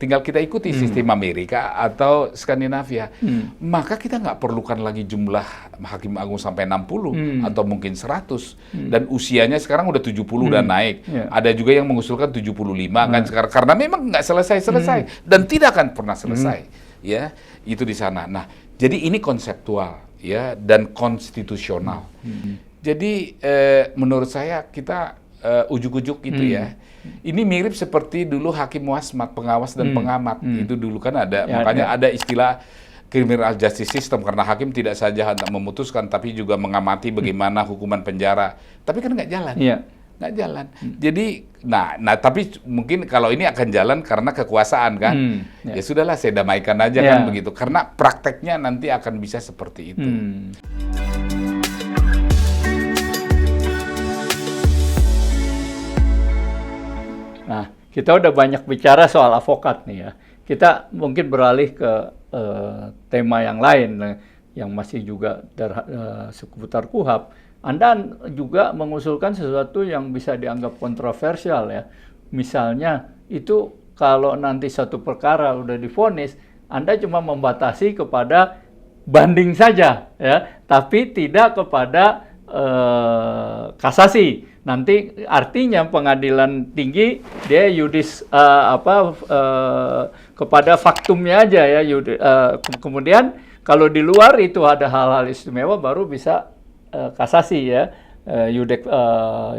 tinggal kita ikuti sistem Amerika atau Skandinavia. Maka kita nggak perlukan lagi jumlah hakim agung sampai 60 atau mungkin 100. Dan usianya sekarang udah 70 dan naik. Ada juga yang mengusulkan 75 kan sekarang, karena memang nggak selesai dan tidak akan pernah selesai. Ya, itu di sana. Nah, jadi ini konseptual ya dan konstitusional. Jadi menurut saya kita ujuk-ujuk itu ya. Ini mirip seperti dulu Hakim Wasmat, pengawas dan pengamat. Itu dulu kan ada, makanya ada istilah criminal justice system, karena hakim tidak saja hendak memutuskan, tapi juga mengamati bagaimana hukuman penjara. Tapi kan nggak jalan. Nggak jalan. Jadi, nah tapi mungkin kalau ini akan jalan karena kekuasaan kan. Ya sudahlah, saya damaikan aja kan begitu. Karena prakteknya nanti akan bisa seperti itu. Nah, kita udah banyak bicara soal advokat nih ya. Kita mungkin beralih ke tema yang lain yang masih juga seputar KUHP. Anda juga mengusulkan sesuatu yang bisa dianggap kontroversial ya. Misalnya itu kalau nanti satu perkara udah divonis, Anda cuma membatasi kepada banding saja ya, tapi tidak kepada kasasi. Nanti artinya pengadilan tinggi dia kepada faktumnya aja ya. Kemudian kalau di luar itu ada hal-hal istimewa baru bisa kasasi ya,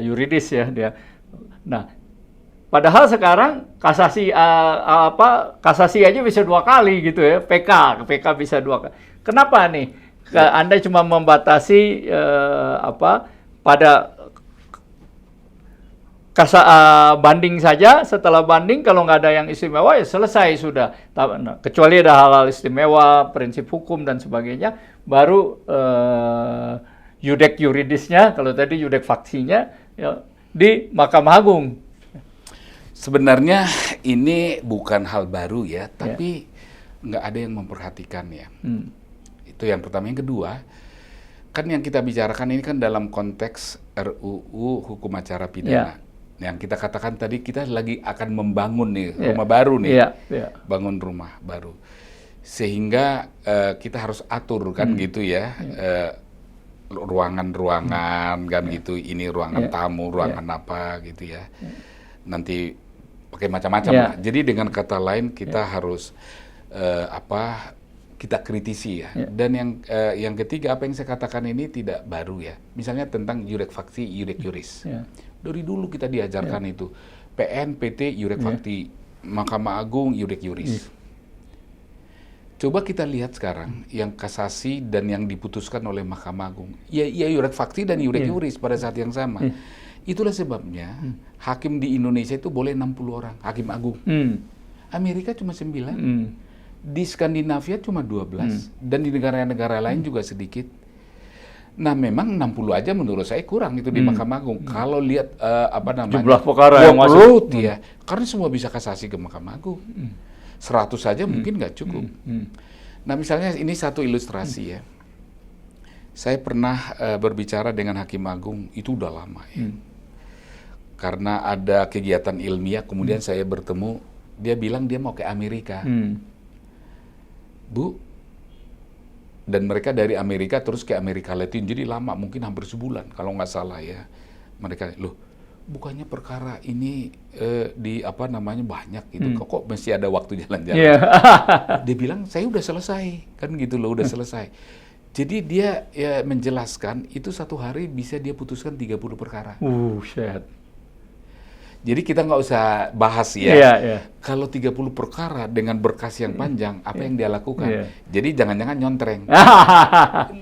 yuridis ya dia. Nah, padahal sekarang kasasi kasasi aja bisa 2 kali gitu ya. PK bisa 2 kali. Kenapa nih? Anda cuma membatasi pada banding saja, setelah banding kalau nggak ada yang istimewa ya selesai sudah. Kecuali ada hal-hal istimewa, prinsip hukum dan sebagainya, baru yudek yuridisnya, kalau tadi yudek faksinya ya, di Mahkamah Agung. Sebenarnya ini bukan hal baru ya, tapi nggak ada yang memperhatikan ya. Itu yang pertama. Yang kedua, kan yang kita bicarakan ini kan dalam konteks RUU Hukum Acara Pidana. Yang kita katakan tadi, kita lagi akan membangun nih rumah baru nih, bangun rumah baru, sehingga kita harus atur kan gitu ya, ruangan-ruangan kan gitu, ini ruangan tamu, ruangan apa gitu ya, nanti pakai macam-macam lah. Jadi dengan kata lain kita harus kita kritisi ya. Dan yang ketiga, apa yang saya katakan ini tidak baru ya. Misalnya tentang yudek faksi, yudek yuris. Dari dulu kita diajarkan itu. PN, PT, yudek faksi, Mahkamah Agung, yudek yuris. Coba kita lihat sekarang yang kasasi dan yang diputuskan oleh Mahkamah Agung. Ya yudek faksi dan yudek yuris pada saat yang sama. Itulah sebabnya hakim di Indonesia itu boleh 60 orang, hakim agung. Amerika cuma 9. Di Skandinavia cuma 12, dan di negara-negara lain juga sedikit. Nah, memang 60 aja menurut saya kurang itu di Mahkamah Agung. Kalau lihat jumlah perkara yang masuk, ya, karena semua bisa kasasi ke Mahkamah Agung. 100 saja mungkin nggak cukup. Nah, misalnya ini satu ilustrasi ya. Saya pernah berbicara dengan Hakim Agung, itu udah lama ya. Karena ada kegiatan ilmiah, kemudian saya bertemu, dia bilang dia mau ke Amerika. Bu, dan mereka dari Amerika terus ke Amerika Latin, jadi lama, mungkin hampir sebulan kalau nggak salah ya. Mereka, loh, bukannya perkara ini banyak gitu, kok mesti ada waktu jalan-jalan? Dia bilang, saya udah selesai, kan gitu loh, udah selesai. Jadi dia ya menjelaskan, itu satu hari bisa dia putuskan 30 perkara. Jadi kita nggak usah bahas ya. Kalau 30 perkara dengan berkas yang panjang, apa yang dia lakukan? Jadi jangan-jangan nyontreng.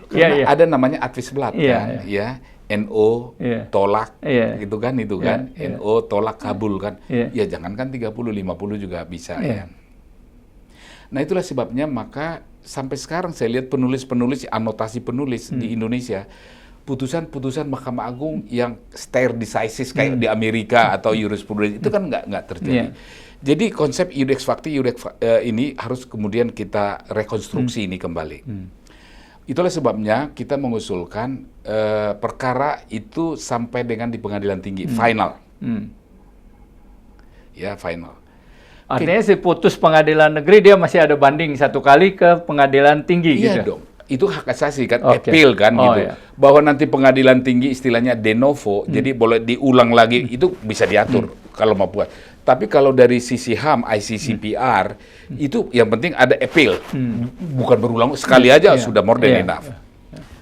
Karena ada namanya advisblad kan, ya. NO tolak, gitu kan, NO tolak kabul kan. Ya jangankan 30, 50 juga bisa ya. Nah itulah sebabnya maka sampai sekarang saya lihat penulis-penulis, anotasi penulis di Indonesia, putusan-putusan Mahkamah Agung yang stare decisis kayak di Amerika atau jurisprudensi itu kan nggak terjadi. Jadi konsep iudex facti, ini harus kemudian kita rekonstruksi ini kembali. Itulah sebabnya kita mengusulkan perkara itu sampai dengan di pengadilan tinggi, final. Ya, final. Artinya si putus pengadilan negeri dia masih ada banding 1 kali ke pengadilan tinggi Iya gitu. dong. Itu hak asasi kan, Oke. appeal kan Oh, gitu. iya. Bahwa nanti pengadilan tinggi istilahnya de novo, jadi boleh diulang lagi, itu bisa diatur kalau mau buat. Tapi kalau dari sisi HAM, ICCPR, itu yang penting ada appeal. Bukan berulang, sekali aja Iya. sudah more than Iya. enough.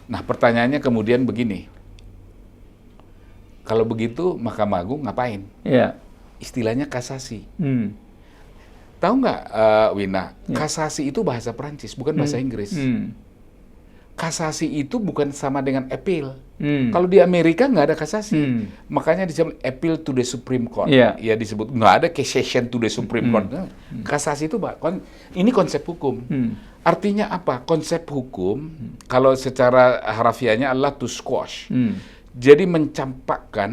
Nah pertanyaannya kemudian begini, kalau begitu Mahkamah Agung ngapain? Iya. Istilahnya kasasi. Hmm. Tahu nggak, Wina, kasasi itu bahasa Perancis, bukan bahasa Inggris. Kasasi itu bukan sama dengan appeal. Kalau di Amerika nggak ada kasasi, makanya disebut appeal to the Supreme Court. Iya. Ya disebut nggak ada cassation to the Supreme Court. Kasasi itu ini konsep hukum. Artinya apa? Konsep hukum kalau secara harafiahnya adalah to squash. Jadi mencampakkan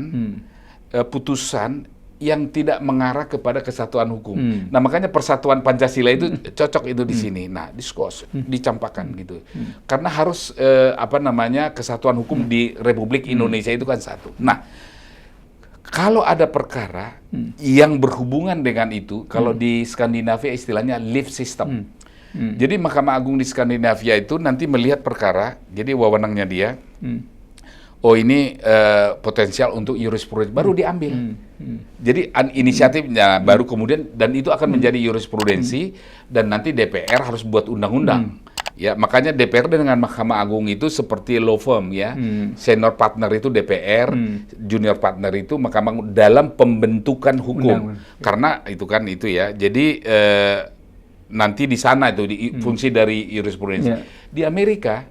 putusan yang tidak mengarah kepada kesatuan hukum. Nah, makanya persatuan Pancasila itu cocok itu di sini. Nah, diskos, dicampakkan gitu. Karena harus kesatuan hukum di Republik Indonesia itu kan satu. Nah, kalau ada perkara yang berhubungan dengan itu, kalau di Skandinavia istilahnya lift system. Jadi Mahkamah Agung di Skandinavia itu nanti melihat perkara, jadi wewenangnya dia. Oh ini potensial untuk jurisprudensi baru diambil. Jadi inisiatifnya baru kemudian dan itu akan menjadi jurisprudensi dan nanti DPR harus buat undang-undang. Ya, makanya DPR dengan Mahkamah Agung itu seperti law firm ya. Senior partner itu DPR, junior partner itu Mahkamah Agung dalam pembentukan hukum. Karena itu kan itu ya. Jadi nanti di sana itu fungsi dari jurisprudensi. Di Amerika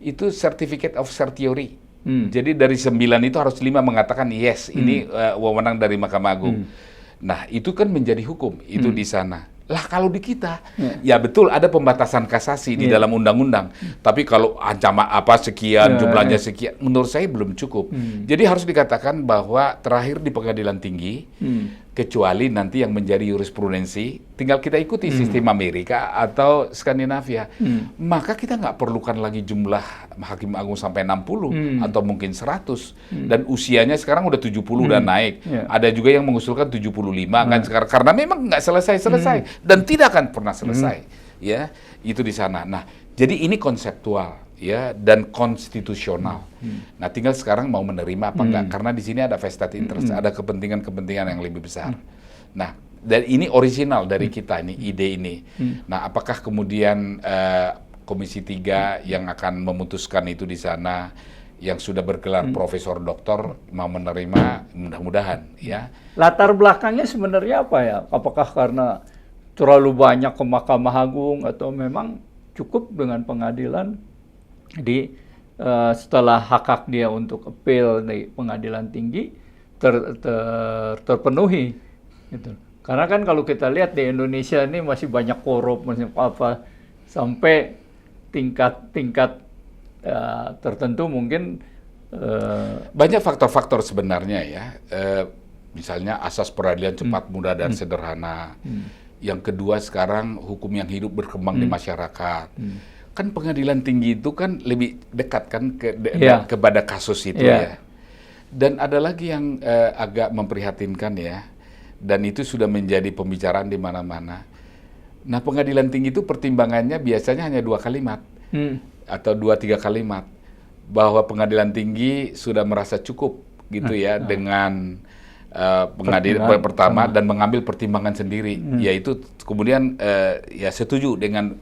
itu certificate of certiorari. Jadi dari 9 itu harus 5 mengatakan yes, ini wewenang dari Mahkamah Agung. Nah, itu kan menjadi hukum itu di sana. Lah kalau di kita, ya betul ada pembatasan kasasi di dalam undang-undang. Tapi kalau ancaman sekian, jumlahnya sekian, menurut saya belum cukup. Jadi harus dikatakan bahwa terakhir di pengadilan tinggi, kecuali nanti yang menjadi jurisprudensi, tinggal kita ikuti sistem Amerika atau Skandinavia. Maka kita nggak perlukan lagi jumlah hakim agung sampai 60 atau mungkin 100. Dan usianya sekarang udah 70 dan naik. Ada juga yang mengusulkan 75 kan sekarang karena memang nggak selesai dan tidak akan pernah selesai. Ya, itu di sana. Nah, jadi ini konseptual ya dan konstitusional. Nah, tinggal sekarang mau menerima apa enggak karena di sini ada vested interest, ada kepentingan-kepentingan yang lebih besar. Nah, dan ini original dari kita ini ide ini. Nah, apakah kemudian Komisi 3 yang akan memutuskan itu di sana yang sudah bergelar profesor doktor mau menerima, mudah-mudahan ya. Latar belakangnya sebenarnya apa ya? Apakah karena terlalu banyak ke Mahkamah Agung atau memang cukup dengan pengadilan di setelah hak-hak dia untuk appeal di pengadilan tinggi terpenuhi gitu. Karena kan kalau kita lihat di Indonesia ini masih banyak korup, masih apa sampai tingkat tertentu mungkin banyak faktor-faktor sebenarnya ya. Misalnya asas peradilan cepat, mudah dan sederhana. Yang kedua sekarang hukum yang hidup berkembang di masyarakat. Kan pengadilan tinggi itu kan lebih dekat kan kepada kasus itu ya. Dan ada lagi yang agak memprihatinkan ya. Dan itu sudah menjadi pembicaraan di mana-mana. Nah, pengadilan tinggi itu pertimbangannya biasanya hanya 2 kalimat atau 2-3 kalimat bahwa pengadilan tinggi sudah merasa cukup gitu ya dengan pengadilan pertama dan mengambil pertimbangan sendiri, yaitu kemudian ya setuju dengan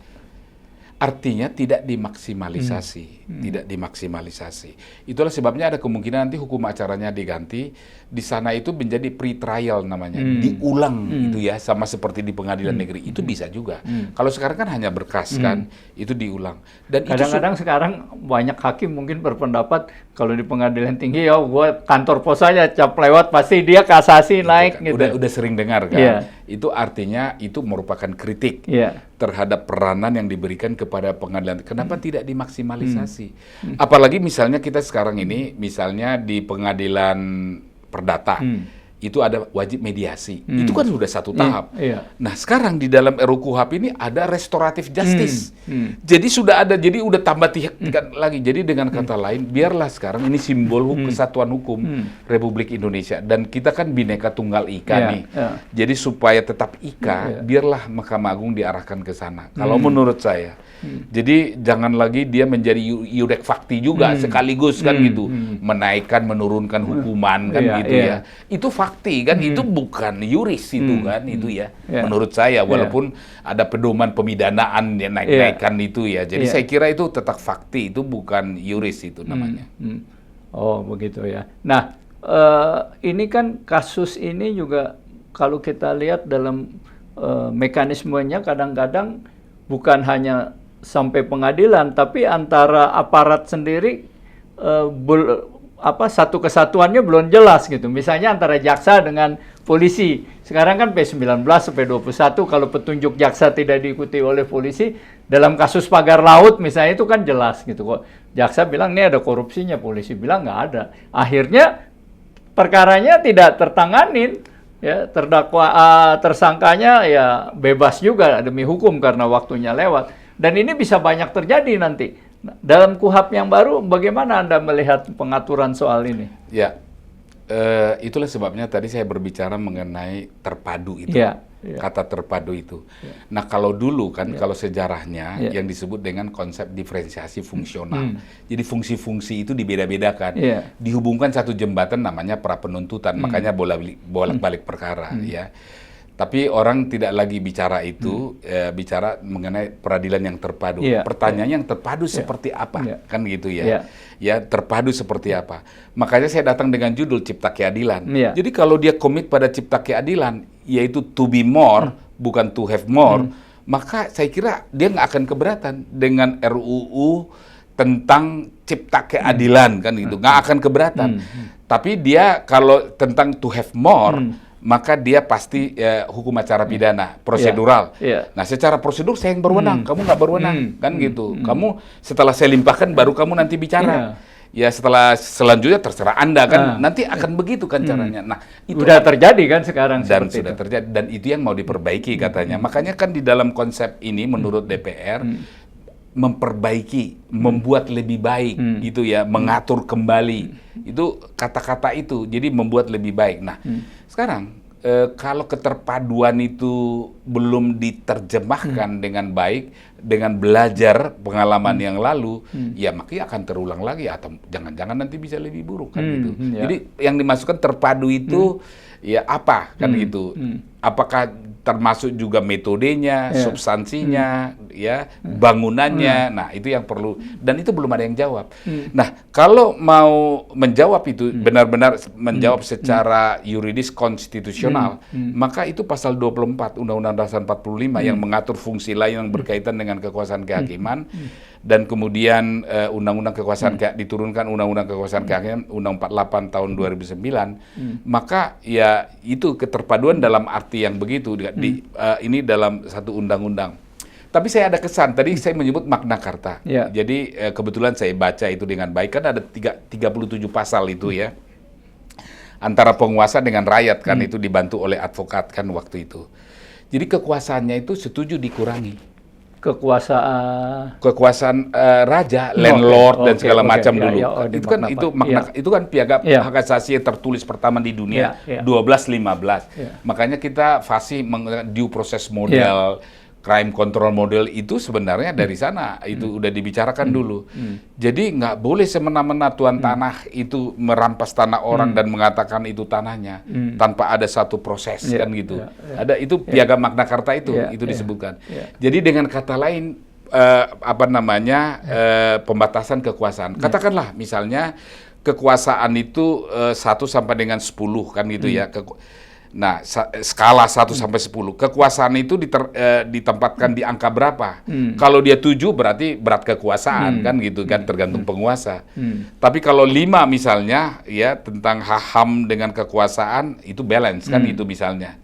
artinya tidak dimaksimalisasi, tidak dimaksimalisasi. Itulah sebabnya ada kemungkinan nanti hukum acaranya diganti, di sana itu menjadi pre-trial namanya, diulang itu ya, sama seperti di pengadilan negeri, itu bisa juga. Kalau sekarang kan hanya berkas kan, itu diulang. Dan kadang-kadang sekarang banyak hakim mungkin berpendapat kalau di pengadilan tinggi ya gua kantor pos aja cap lewat pasti dia kasasi naik kan, gitu. Udah sering dengar kan, itu artinya itu merupakan kritik terhadap peranan yang diberikan kepada pengadilan. Kenapa tidak dimaksimalisasi? Apalagi misalnya kita sekarang ini, misalnya di pengadilan perdata, itu ada wajib mediasi. Itu kan sudah satu tahap. Iya. Nah, sekarang di dalam RUU KUHP ini ada restoratif justice. Jadi sudah ada, jadi udah tambah tingkat lagi. Jadi dengan kata lain, biarlah sekarang ini simbol kesatuan hukum Republik Indonesia. Dan kita kan Bhinneka Tunggal Ika nih. Jadi supaya tetap Ika, biarlah Mahkamah Agung diarahkan ke sana. Kalau menurut saya. Jadi jangan lagi dia menjadi iudek fakti juga sekaligus kan gitu. Menaikkan, menurunkan hukuman kan gitu ya. Itu fakti kan, itu bukan yuris itu kan itu ya. Menurut saya walaupun ada pedoman pemidanaan yang naik-naikkan itu ya. Jadi saya kira itu tetap fakti, itu bukan yuris itu namanya. Oh begitu ya. Nah ini kan kasus ini juga kalau kita lihat dalam mekanismenya kadang-kadang bukan hanya sampai pengadilan, tapi antara aparat sendiri satu kesatuannya belum jelas gitu. Misalnya antara jaksa dengan polisi. Sekarang kan P19 sampai 21 kalau petunjuk jaksa tidak diikuti oleh polisi dalam kasus pagar laut misalnya itu kan jelas gitu kok. Jaksa bilang ini ada korupsinya, polisi bilang nggak ada. Akhirnya perkaranya tidak tertanganin. Ya, tersangkanya ya bebas juga demi hukum karena waktunya lewat. Dan ini bisa banyak terjadi nanti. Dalam KUHP yang baru, bagaimana Anda melihat pengaturan soal ini? Ya, itulah sebabnya tadi saya berbicara mengenai terpadu itu. Kata terpadu itu. Nah, kalau dulu kan, kalau sejarahnya yang disebut dengan konsep diferensiasi fungsional. Jadi fungsi-fungsi itu dibeda-bedakan. Dihubungkan satu jembatan namanya pra penuntutan. Makanya bolak-balik perkara. Ya. Tapi orang tidak lagi bicara itu, bicara mengenai peradilan yang terpadu. Pertanyaannya yang terpadu seperti apa? Kan gitu ya. Ya, terpadu seperti apa? Makanya saya datang dengan judul Cipta Keadilan. Jadi kalau dia komit pada Cipta Keadilan, yaitu to be more, bukan to have more, maka saya kira dia nggak akan keberatan dengan RUU tentang Cipta Keadilan, kan gitu. Nggak akan keberatan. Tapi dia kalau tentang to have more, maka dia pasti hukum acara pidana prosedural. Nah, secara prosedur saya yang berwenang, kamu nggak berwenang, kan gitu. Kamu setelah saya limpahkan baru kamu nanti bicara. Ya setelah selanjutnya terserah Anda kan, nanti akan begitu kan caranya. Nah, itu sudah terjadi kan sekarang dan sudah terjadi dan itu yang mau diperbaiki katanya. Makanya kan di dalam konsep ini menurut DPR memperbaiki, membuat lebih baik gitu ya, mengatur kembali. Itu kata-kata itu. Jadi membuat lebih baik. Nah, sekarang kalau keterpaduan itu belum diterjemahkan dengan baik, dengan belajar pengalaman yang lalu, ya makanya akan terulang lagi atau jangan-jangan nanti bisa lebih buruk kan gitu. Jadi yang dimasukkan terpadu itu ya apa kan gitu? Apakah termasuk juga metodenya, substansinya, ya bangunannya? Nah itu yang perlu dan itu belum ada yang jawab. Nah kalau mau menjawab itu benar-benar menjawab secara yuridis konstitusional, maka itu pasal 24 Undang-Undang Dasar 45 yang mengatur fungsi lain yang berkaitan dengan kekuasaan kehakiman dan kemudian Undang-Undang Kekuasaan diturunkan Undang-Undang Kekuasaan Kehakiman Undang 48 tahun 2009, maka ya itu keterpaduan dalam arti yang begitu ini dalam satu undang-undang. Tapi saya ada kesan, tadi saya menyebut Magna Carta. Jadi kebetulan saya baca itu dengan baik, kan ada 37 pasal itu ya. Antara penguasa dengan rakyat kan itu dibantu oleh advokat kan waktu itu. Jadi kekuasaannya itu setuju dikurangi. Kekuasaan raja, landlord dan segala macam dulu. Itu kan piagam hak asasi yang tertulis pertama di dunia 1215. Makanya kita fasih due process model, crime control model itu sebenarnya dari sana itu udah dibicarakan dulu. Jadi nggak boleh semena-mena tuan tanah itu merampas tanah orang dan mengatakan itu tanahnya tanpa ada satu proses kan gitu. Ada itu piagam Magna Carta itu disebutkan. Jadi dengan kata lain pembatasan kekuasaan. Katakanlah misalnya kekuasaan itu 1 sampai dengan 10 kan gitu ya. Nah, skala 1 sampai 10. Kekuasaan itu ditempatkan di angka berapa? Kalau dia 7 berarti berat kekuasaan kan gitu kan, tergantung penguasa. Tapi kalau 5 misalnya ya tentang HAM dengan kekuasaan itu balance kan itu misalnya.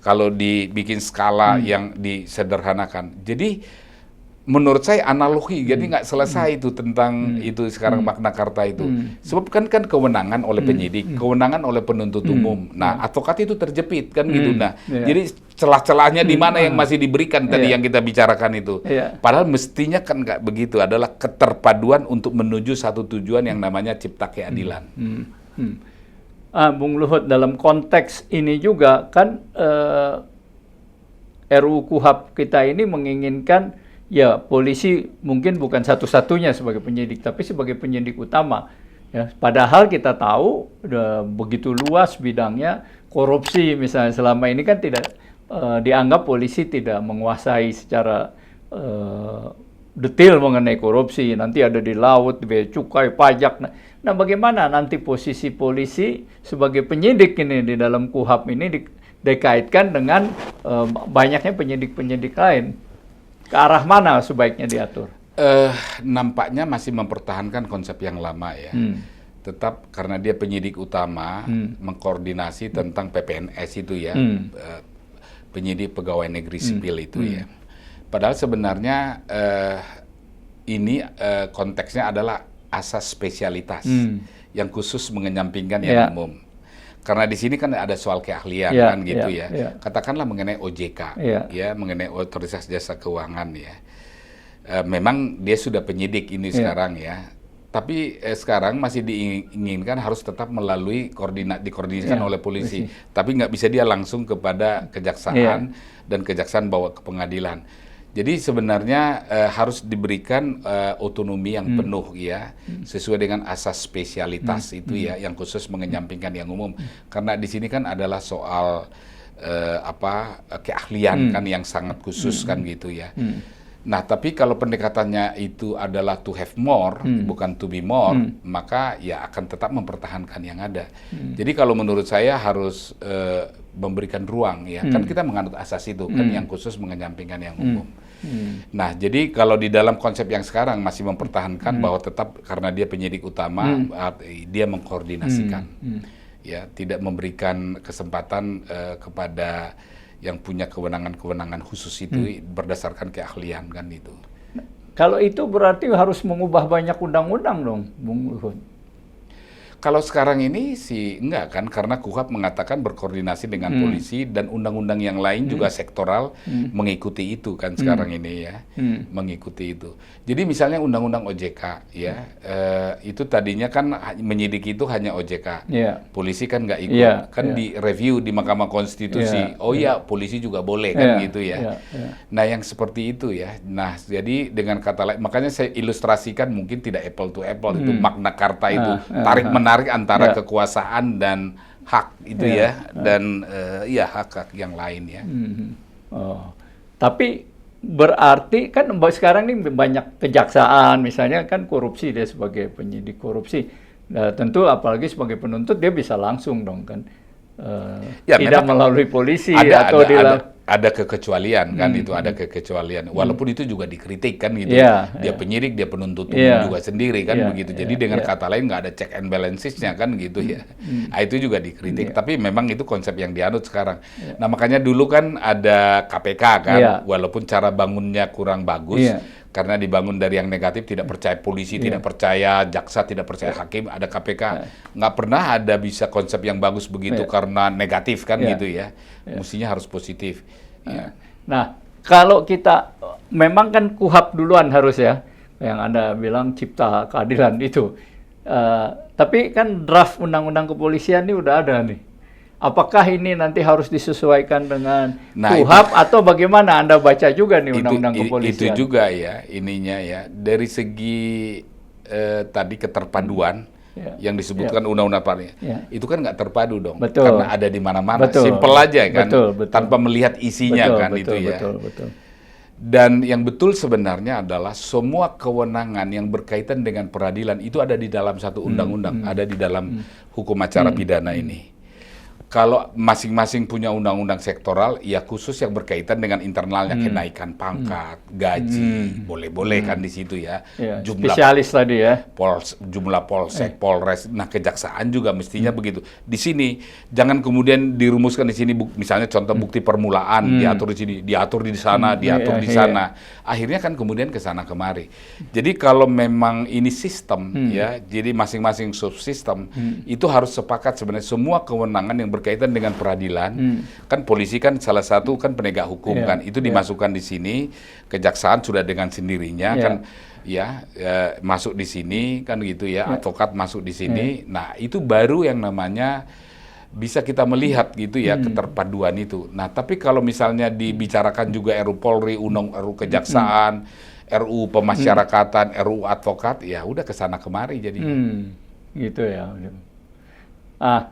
Kalau dibikin skala yang disederhanakan. Jadi menurut saya analogi, jadi nggak selesai itu tentang itu sekarang Magna Carta itu. Sebab kan kewenangan oleh penyidik, kewenangan oleh penuntut umum. Nah, advokat itu terjepit kan gitu. Nah, jadi celah-celahnya di mana yang masih diberikan tadi yang kita bicarakan itu. Padahal mestinya kan nggak begitu, adalah keterpaduan untuk menuju satu tujuan yang namanya cipta keadilan. Bung Luhut, dalam konteks ini juga kan RUU KUHP kita ini menginginkan ya polisi mungkin bukan satu-satunya sebagai penyidik, tapi sebagai penyidik utama. Ya, padahal kita tahu udah begitu luas bidangnya, korupsi misalnya selama ini kan tidak dianggap polisi tidak menguasai secara detail mengenai korupsi. Nanti ada di laut, di bea cukai, pajak. Nah, bagaimana nanti posisi polisi sebagai penyidik ini di dalam KUHP ini dikaitkan dengan banyaknya penyidik-penyidik lain? Ke arah mana sebaiknya diatur? Nampaknya masih mempertahankan konsep yang lama ya. Tetap karena dia penyidik utama, mengkoordinasi tentang PPNS itu ya, penyidik pegawai negeri sipil itu ya. Padahal sebenarnya ini konteksnya adalah asas spesialitas yang khusus mengenyampingkan yang umum. Karena di sini kan ada soal keahlian kan gitu ya. Katakanlah mengenai OJK, ya mengenai otoritas jasa keuangan ya. Memang dia sudah penyidik ini sekarang ya. Tapi sekarang masih diinginkan harus tetap melalui dikoordinasikan oleh polisi. Tapi nggak bisa dia langsung kepada kejaksaan dan kejaksaan bawa ke pengadilan. Jadi sebenarnya harus diberikan otonomi yang penuh ya, sesuai dengan asas spesialitas itu ya, yang khusus mengenyampingkan yang umum. Karena di sini kan adalah soal keahlian kan yang sangat khusus kan gitu ya. Nah, tapi kalau pendekatannya itu adalah to have more, bukan to be more, maka ya akan tetap mempertahankan yang ada. Jadi kalau menurut saya harus memberikan ruang ya, kan kita menganut asas itu kan yang khusus mengenyampingkan yang umum. Nah, jadi kalau di dalam konsep yang sekarang masih mempertahankan bahwa tetap karena dia penyidik utama, dia mengkoordinasikan, ya tidak memberikan kesempatan kepada yang punya kewenangan-kewenangan khusus itu berdasarkan keahlian kan itu. Kalau itu berarti harus mengubah banyak undang-undang dong, Bung Luhut. Kalau sekarang ini sih enggak kan, karena KUHP mengatakan berkoordinasi dengan polisi dan undang-undang yang lain juga sektoral mengikuti itu kan sekarang ini ya, mengikuti itu. Jadi misalnya undang-undang OJK ya, itu tadinya kan menyidik itu hanya OJK, polisi kan nggak ikut, kan direview di Mahkamah Konstitusi, polisi juga boleh kan gitu ya. Nah yang seperti itu ya, nah jadi dengan kata lain, makanya saya ilustrasikan mungkin tidak apple to apple itu Magna Carta itu tarik-menarik antara kekuasaan dan hak itu dan hak-hak yang lain ya. Tapi berarti kan sekarang ini banyak kejaksaan misalnya kan korupsi, dia sebagai penyidik korupsi. Nah, tentu apalagi sebagai penuntut dia bisa langsung dong kan. Tidak melalui polisi ada kekecualian kan itu, ada kekecualian walaupun itu juga dikritik kan gitu, dia penyidik, dia penuntut umum juga sendiri kan begitu, jadi dengan kata lain nggak ada check and balancesnya kan gitu ya. Itu juga dikritik, tapi memang itu konsep yang dianut sekarang. Nah makanya dulu kan ada KPK kan, walaupun cara bangunnya kurang bagus, karena dibangun dari yang negatif, tidak percaya polisi, tidak percaya jaksa, tidak percaya hakim, ada KPK. Nggak pernah ada bisa konsep yang bagus begitu karena negatif kan gitu ya. Mestinya harus positif. Nah, kalau kita, memang kan KUHP duluan harus ya, yang Anda bilang cipta keadilan itu. Tapi kan draft undang-undang kepolisian ini udah ada nih. Apakah ini nanti harus disesuaikan dengan KUHP atau bagaimana? Anda baca juga nih undang-undang kepolisian. Itu juga ya ininya ya. Dari segi tadi keterpaduan yang disebutkan undang-undang partai, itu kan nggak terpadu dong. Karena ada di mana-mana. Simpel aja kan, tanpa melihat isinya kan itu ya. Dan yang betul sebenarnya adalah semua kewenangan yang berkaitan dengan peradilan itu ada di dalam satu undang-undang, ada di dalam hukum acara pidana ini. Kalau masing-masing punya undang-undang sektoral, ya khusus yang berkaitan dengan internalnya, kenaikan pangkat, gaji, boleh-boleh kan di situ ya. Ya, spesialis tadi ya. Jumlah polsek, polres, nah kejaksaan juga mestinya begitu. Di sini jangan kemudian dirumuskan di sini, misalnya contoh bukti permulaan diatur di sini, diatur di sana, diatur di sana. Akhirnya kan kemudian ke sana kemari. Jadi kalau memang ini sistem ya, jadi masing-masing subsistem itu harus sepakat sebenarnya semua kewenangan yang berkaitan dengan peradilan, kan polisi kan salah satu kan penegak hukum kan, itu dimasukkan di sini, kejaksaan sudah dengan sendirinya kan, masuk di sini kan gitu ya, advokat masuk di sini, nah itu baru yang namanya bisa kita melihat gitu ya keterpaduan itu. Nah tapi kalau misalnya dibicarakan juga RUU Polri, RUU Kejaksaan, RUU Pemasyarakatan, RUU Advokat, ya udah kesana kemari jadi. Gitu ya.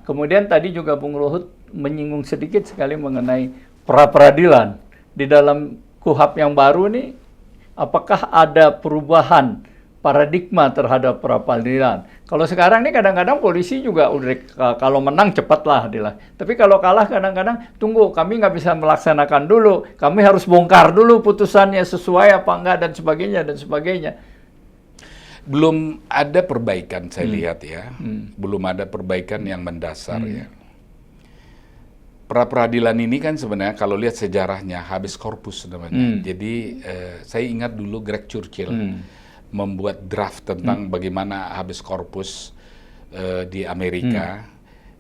Kemudian tadi juga Bung Ruhut menyinggung sedikit sekali mengenai pra-peradilan. Di dalam KUHP yang baru nih, apakah ada perubahan paradigma terhadap pra-peradilan? Kalau sekarang nih kadang-kadang polisi juga udah kalau menang cepatlah adilah. Tapi kalau kalah kadang-kadang tunggu, kami nggak bisa melaksanakan dulu, kami harus bongkar dulu putusannya sesuai apa enggak dan sebagainya dan sebagainya. Belum ada perbaikan saya lihat ya, belum ada perbaikan yang mendasar ya. Pra-peradilan ini kan sebenarnya kalau lihat sejarahnya habeas corpus namanya. Jadi saya ingat dulu Greg Churchill membuat draft tentang bagaimana habeas corpus di Amerika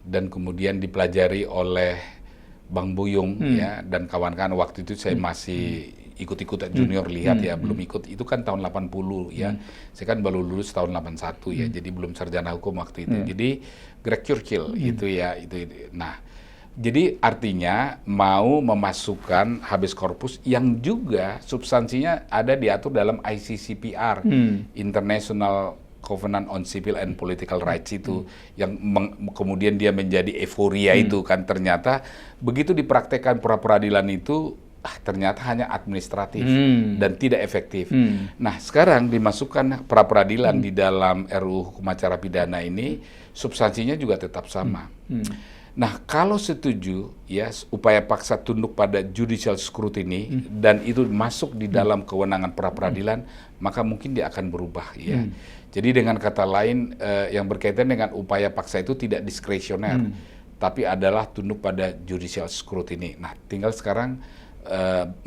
dan kemudian dipelajari oleh Bang Buyung ya dan kawan-kawan. Waktu itu saya masih ikut-ikutan junior lihat ya, belum ikut, itu kan tahun 80 ya. Saya kan baru lulus tahun 81 ya, jadi belum sarjana hukum waktu itu. Jadi Greg Churchill itu ya, itu. Nah, jadi artinya mau memasukkan habeas corpus yang juga substansinya ada diatur dalam ICCPR, International Covenant on Civil and Political Rights itu, yang kemudian dia menjadi euforia itu kan, ternyata begitu dipraktekkan pra-peradilan itu ternyata hanya administratif dan tidak efektif. Nah, sekarang dimasukkan pra-peradilan di dalam RUU Hukum Acara Pidana ini, substansinya juga tetap sama. Nah, kalau setuju ya upaya paksa tunduk pada judicial scrutiny dan itu masuk di dalam kewenangan pra-peradilan, maka mungkin dia akan berubah ya. Jadi dengan kata lain yang berkaitan dengan upaya paksa itu tidak diskresioner, tapi adalah tunduk pada judicial scrutiny. Nah, tinggal sekarang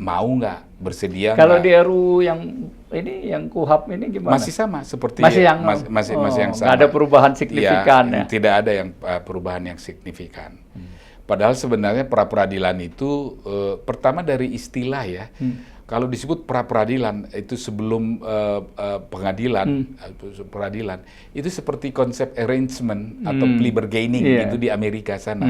mau nggak, bersedia kalau nggak? di RUU yang ini, yang KUHP ini gimana? Masih sama seperti masih yang masih yang sama. nggak ada perubahan signifikan ya? Tidak ada yang perubahan yang signifikan. Padahal sebenarnya pra-peradilan itu pertama dari istilah ya. Kalau disebut pra-peradilan itu sebelum pengadilan, peradilan itu seperti konsep arrangement atau plea bargaining itu di Amerika sana,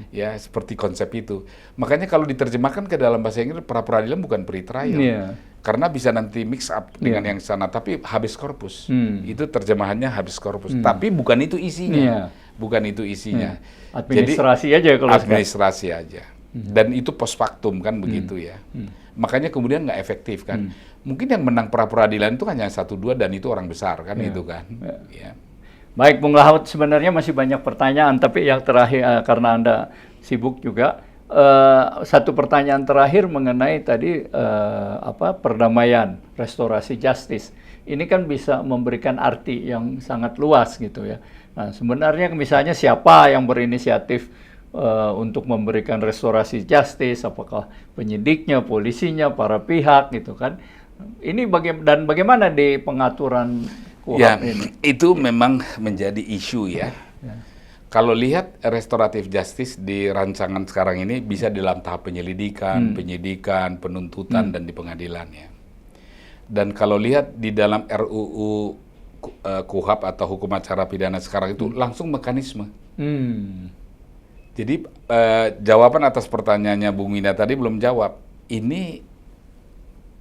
ya seperti konsep itu. Makanya kalau diterjemahkan ke dalam bahasa Inggris pra-peradilan bukan pre-trial, karena bisa nanti mix up dengan yang sana. Tapi habeas corpus itu terjemahannya habeas corpus, tapi bukan itu isinya, bukan itu isinya. Administrasi jadi, aja kalau administrasi aja. Dan itu post factum kan begitu ya. Makanya kemudian nggak efektif kan. Mungkin yang menang pra-peradilan itu hanya 1-2 dan itu orang besar kan itu kan. Ya. Baik, Bung Laut, sebenarnya masih banyak pertanyaan, tapi yang terakhir karena Anda sibuk juga, satu pertanyaan terakhir mengenai tadi perdamaian, restorasi justice. Ini kan bisa memberikan arti yang sangat luas gitu ya. Nah, sebenarnya misalnya siapa yang berinisiatif untuk memberikan restorasi justice, apakah penyidiknya, polisinya, para pihak gitu kan. Ini dan bagaimana di pengaturan KUHP ini? Itu memang menjadi isu ya. Kalau lihat restoratif justice di rancangan sekarang ini bisa dalam tahap penyelidikan, penyidikan, penuntutan dan di pengadilan ya. Dan kalau lihat di dalam RUU KUHP atau Hukum Acara Pidana sekarang itu langsung mekanisme. Jadi jawaban atas pertanyaannya Bung Wina tadi belum jawab. Ini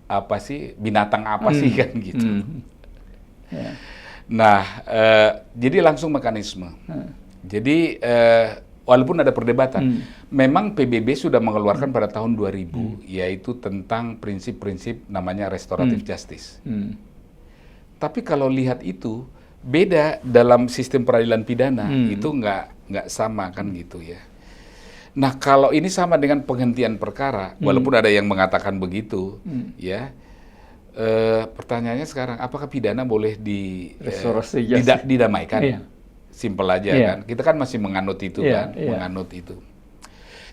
apa sih, binatang apa sih kan gitu. Nah, jadi langsung mekanisme. Jadi walaupun ada perdebatan, memang PBB sudah mengeluarkan pada tahun 2000, yaitu tentang prinsip-prinsip namanya restoratif justice. Tapi kalau lihat itu beda dalam sistem peradilan pidana, itu nggak sama kan gitu ya. Nah, kalau ini sama dengan penghentian perkara, walaupun ada yang mengatakan begitu, ya. Pertanyaannya sekarang, apakah pidana boleh Restorasi justice. didamaikan? Iya. Simpel aja Iya. kan. Kita kan masih menganut itu Iya, kan, iya. menganut itu.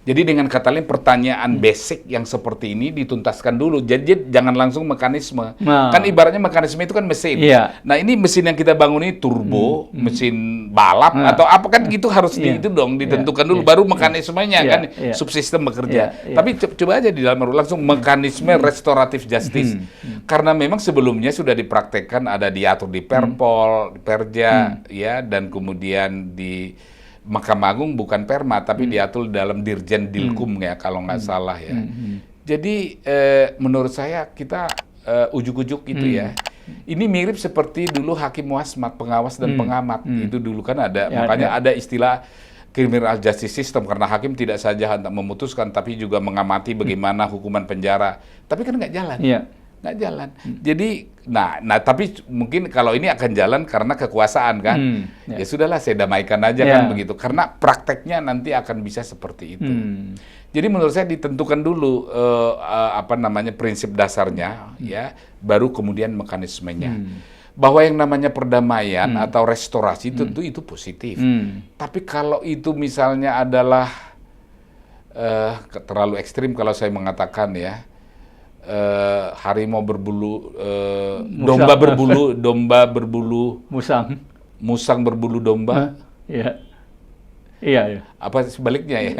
Jadi dengan kata lain pertanyaan basic yang seperti ini dituntaskan dulu. Jadi jangan langsung mekanisme. Nah. Kan ibaratnya mekanisme itu kan mesin. Iya. Nah, ini mesin yang kita bangun ini turbo, mesin balap atau apa kan gitu harus itu dong ditentukan dulu baru mekanismenya kan subsistem bekerja. Tapi coba aja di dalam langsung mekanisme restoratif justice. Karena memang sebelumnya sudah dipraktekkan, ada diatur di Perpol, di Perja ya, dan kemudian di Mahkamah Agung bukan Perma tapi diatur dalam Dirjen Dilkum ya kalau nggak salah ya. Jadi menurut saya kita ujuk-ujuk gitu ya. Ini mirip seperti dulu Hakim Wasmat, pengawas dan pengamat. Itu dulu kan ada, makanya ada istilah criminal justice system karena hakim tidak saja hendak memutuskan tapi juga mengamati bagaimana hukuman penjara. Tapi kan nggak jalan. Nggak jalan. Jadi, nah tapi mungkin kalau ini akan jalan karena kekuasaan kan. Ya sudahlah, saya damaikan aja kan begitu. Karena prakteknya nanti akan bisa seperti itu. Jadi menurut saya ditentukan dulu prinsip dasarnya, ya, baru kemudian mekanismenya. Bahwa yang namanya perdamaian atau restorasi tentu itu positif. Tapi kalau itu misalnya adalah terlalu ekstrim kalau saya mengatakan ya. Harimau berbulu, domba berbulu, musang berbulu domba. Iya. Apa sebaliknya ya?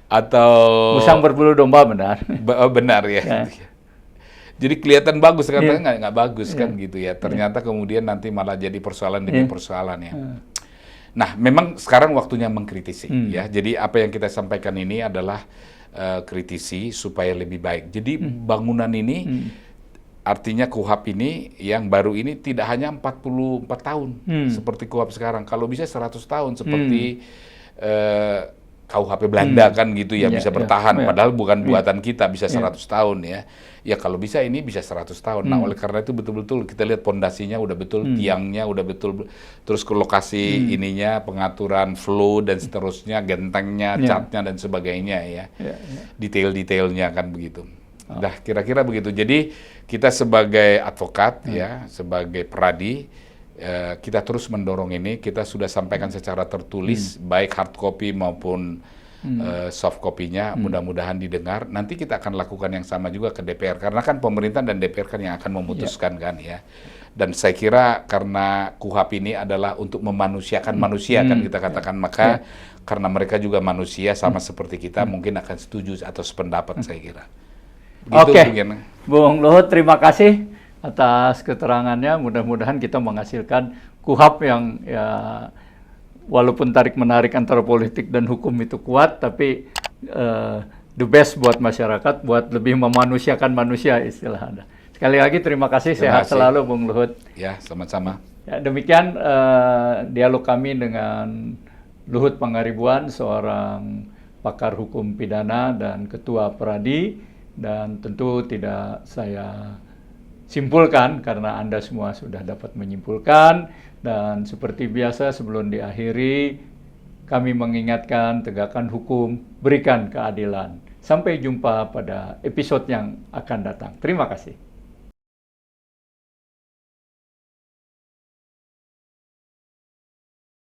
Atau musang berbulu domba benar. Benar ya. Jadi kelihatan bagus kan, nggak bagus kan gitu ya. Ternyata kemudian nanti malah jadi persoalan demi persoalan ya. Nah, memang sekarang waktunya mengkritisi ya. Jadi apa yang kita sampaikan ini adalah kritisi supaya lebih baik. Jadi bangunan ini artinya KUHP ini yang baru ini tidak hanya 44 tahun seperti KUHP sekarang. Kalau bisa 100 tahun seperti KUHP Belanda kan gitu ya bisa bertahan. Padahal bukan buatan kita, bisa 100 tahun ya. Ya kalau bisa ini bisa 100 tahun. Nah oleh karena itu betul-betul kita lihat pondasinya udah betul, tiangnya udah betul, terus ke lokasi ininya, pengaturan flow dan seterusnya, gentengnya, catnya dan sebagainya ya. Detail-detailnya kan begitu. Nah kira-kira begitu. Jadi kita sebagai advokat ya, sebagai peradi, kita terus mendorong ini. Kita sudah sampaikan secara tertulis, baik hard copy maupun soft copy-nya, mudah-mudahan didengar. Nanti kita akan lakukan yang sama juga ke DPR, karena kan pemerintah dan DPR kan yang akan memutuskan kan ya. Dan saya kira karena KUHP ini adalah untuk memanusiakan manusia kan kita katakan, maka karena mereka juga manusia sama seperti kita, mungkin akan setuju atau sependapat saya kira. Oke, Bung Luhut, terima kasih atas keterangannya. Mudah-mudahan kita menghasilkan KUHP yang ya walaupun tarik-menarik antara politik dan hukum itu kuat, tapi the best buat masyarakat, buat lebih memanusiakan manusia istilah Anda. Sekali lagi terima kasih, sehat selalu Bung Luhut. Ya, sama-sama. Ya, demikian dialog kami dengan Luhut Pangaribuan, seorang pakar hukum pidana dan ketua Peradi, dan tentu tidak saya simpulkan karena Anda semua sudah dapat menyimpulkan. Dan seperti biasa sebelum diakhiri, kami mengingatkan tegakkan hukum, berikan keadilan. Sampai jumpa pada episode yang akan datang. Terima kasih.